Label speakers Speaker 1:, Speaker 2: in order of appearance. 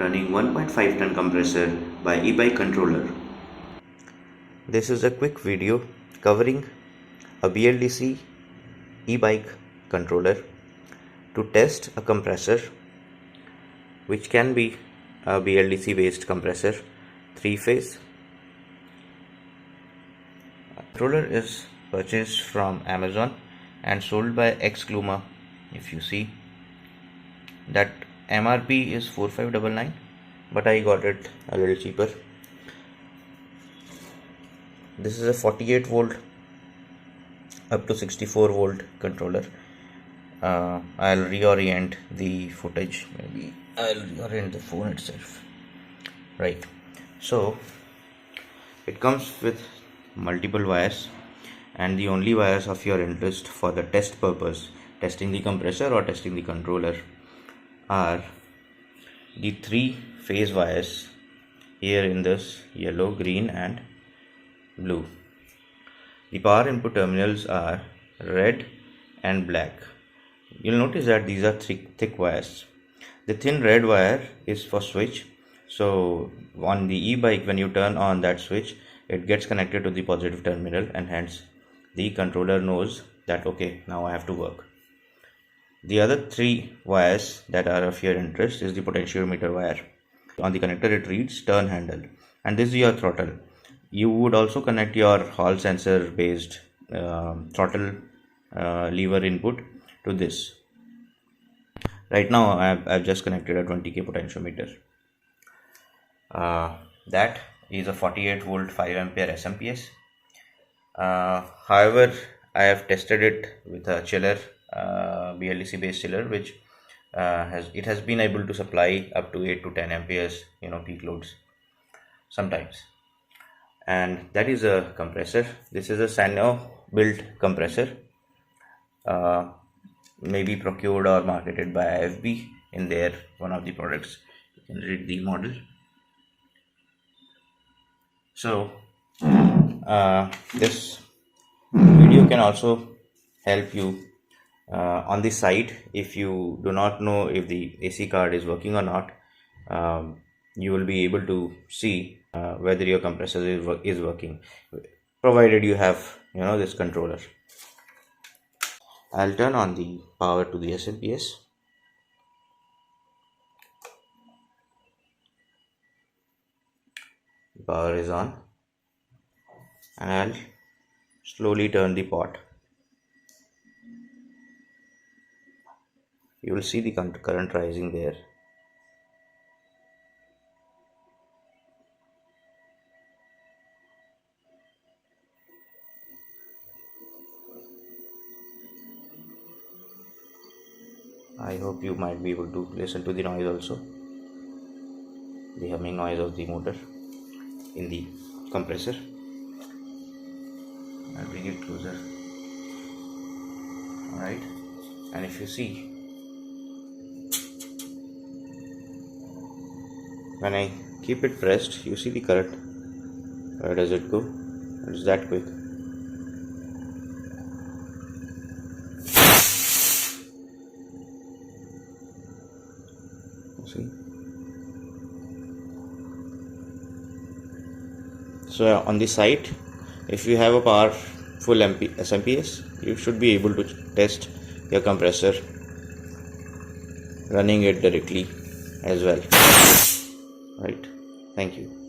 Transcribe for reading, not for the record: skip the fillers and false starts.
Speaker 1: running 1.5 ton compressor by e-bike controller. This is a quick video covering a BLDC e-bike controller to test a compressor, which can be a BLDC based compressor, 3-phase. Controller is purchased from Amazon and sold by Xkluma. If you see, that MRP is 4599, but I got it a little cheaper. This is a 48 volt up to 64 volt controller. I'll reorient the footage. Maybe I'll reorient the phone itself. Right, so it comes with multiple wires, and the only wires of your interest for the test purpose, testing the compressor or testing the controller, are the 3-phase wires here in this yellow, green and blue. The power input terminals are red and black. You'll notice that these are thick wires. The thin red wire is for switch, so on the e-bike, when you turn on that switch, it gets connected to the positive terminal, and hence the controller knows that okay, now I have to work. The other 3 wires that are of your interest is the potentiometer wire. On the connector it reads turn handle, and this is your throttle. You would also connect your Hall sensor based throttle lever input to this. Right now I've just connected a 20k potentiometer. That is a 48 volt 5 ampere SMPS. However, I have tested it with a chiller, BLDC based chiller, which has been able to supply up to 8 to 10 amperes, peak loads sometimes. And that is a compressor. This is a Sano built compressor, maybe procured or marketed by IFB in their one of the products. You can read the model. So this video can also help you on the site. If you do not know if the AC card is working or not, you will be able to see whether your compressor is working, provided you have this controller. I'll turn on the power to the SMPS. The power is on, and I'll slowly turn the pot. You will see the current rising there. I hope you might be able to listen to the noise also, the humming noise of the motor in the compressor. I'll bring it closer. Alright, and if you see, when I keep it pressed, you see the current. Where does it go? It's that quick. See? So on the site, if you have a powerful SMPS, you should be able to test your compressor running it directly as well. Right. Thank you.